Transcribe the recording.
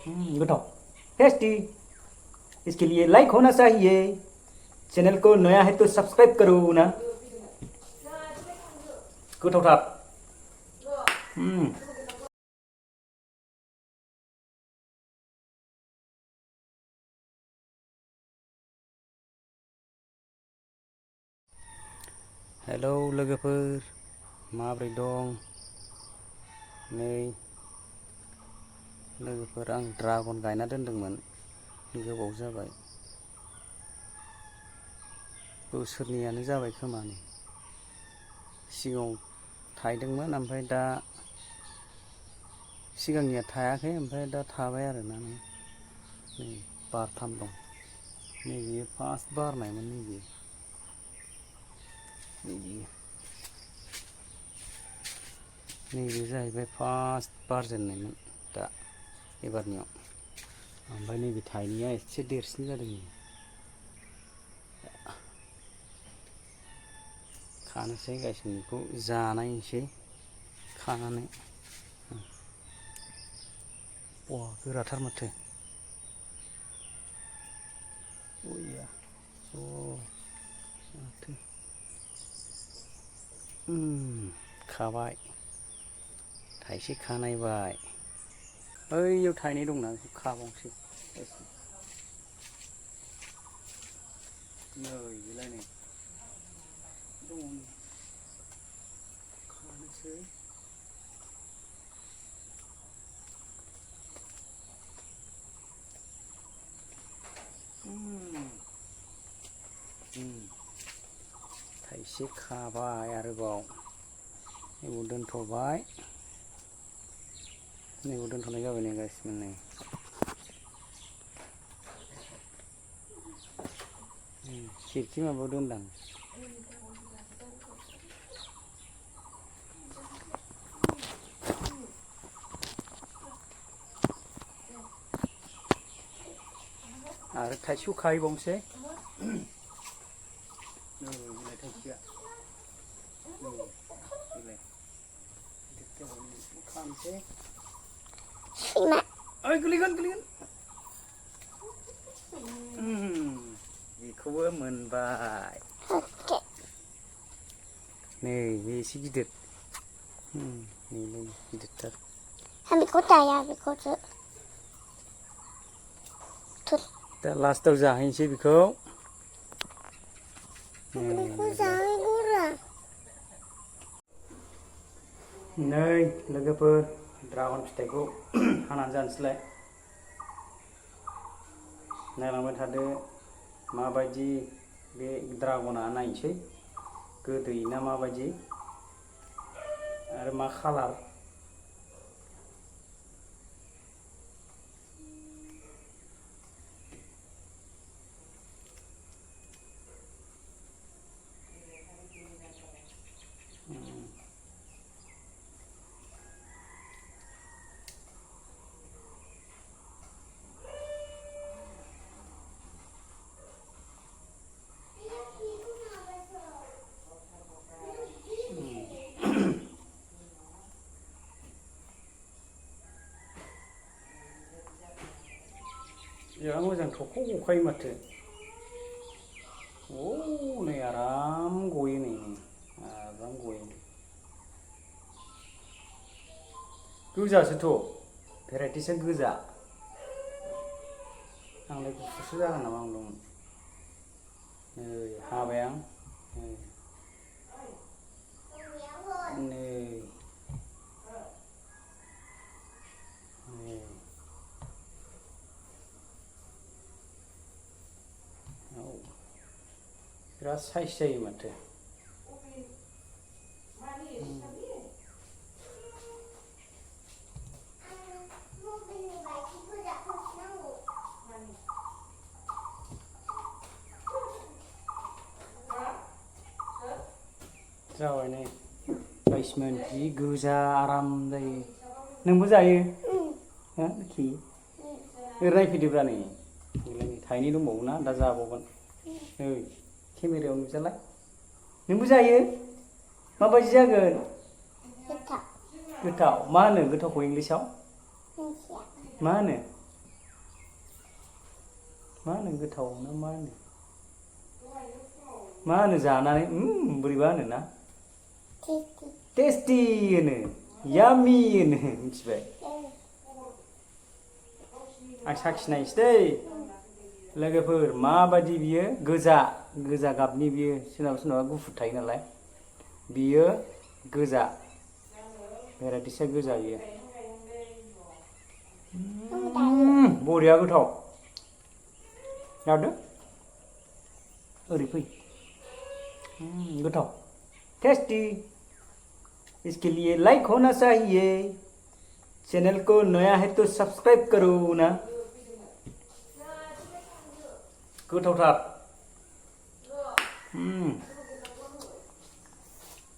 गोथाव टेस्टी। इसके लिए लाइक होना चाहिए। चैनल को नया है तो सब्सक्राइब करो ना। गोथावथार। हेलौ लोगोफोर, माब्रै दं? नै लोगोफोर, आं ड्रागन गायना दोनदोंमोन, गोबाव जाबाय, बोसोरनैयानो जाबाय खोमा। नै सिगाङाव थायदोंमोन, ओमफ्राय दा सिगांनिया थायाखै, ओमफ्राय दा थाबाय आरोना। नै बारथाम दं। नै बियो फार्स्ट बारनायमोन। नैबे जाहैबाय फार्स्ट बारजेननायमोन दा एबारनियाव। ओमफ्राय नैबे थाइनैया एसे देरसिन जादों। खानोसै गायसननिखौ जानायसै खानानै। बा गोराथार माथो। बया माथो खाबाय, थाइसे खानायबाय। ओइयाव थाइनै दंना, बेखौ खाबावनोसै। नै बेलाय नै दङ, खानोसै। थाइसे खाबाय आरोबाव। नैबाव दोनथ'बाय। नैबाव दोनथ'नाय जाबाय नै गासिबो। नै खिरखि माबायाव दोनदां। आरो थाइसेखौ खाहैबावनोसै। बिलाइ थाइसेया बिलाइ खानोसै। ओइ गोलैगोन। बेखौबो मोनबाय। नै बे एसे गिदिर। गिदिरथार। बेखौ जाया, बेखौसो दा लास्टाव जाहैनोसै बेखौ। नै लोगोफोर, ड्रागन फिथाइखौ हानानै जानोसैलाय। नायलांबाय थादो माबायदि बे ड्रागना। नायनोसै गोदै ना माबायदि, आरो मा खालार। जा मोजां थख' गखायो माथो। नै आराम गयो। नै आराम गयो। गोजासोथ', भेराइटिसा गोजा। आंलाय गुफुरसो जागोन नामा नंदोंमोन। नै हाबाय आं। नै बिराद साइज जायो माथो। जाबाय नै बाइसमोन। जि गोजा आराम जायो। नोंबो जायो? खि नायफैदोब्रा। नै थाइनै दंबावोना, दा जाबावगोन। केमेरायाव नुजालाय। नोंबो जायो? माबायदि जागोन? गोथाव। मा होनो गोथावखौ इंलिसाव? मा होनो? मा होनो गोथाव ना मा होनो जानानै बोरैबा होनो ना टेस्टि होनो यामि होनो मिथिबाय आं साखिनायसै दै लोगोफोर माबायदि बियो गोजा गाबनि बियो सोरनाबा गुफुर थायो नालाय बियो गोजा भेराइटिसा गोजा बियो बरिया गोथाव जादो ओरै फै गोथाव टेस्टी इसके लिए लाइक होना चाहिए चैनल को नया है तो सब्सक्राइब करो ना गोथावथार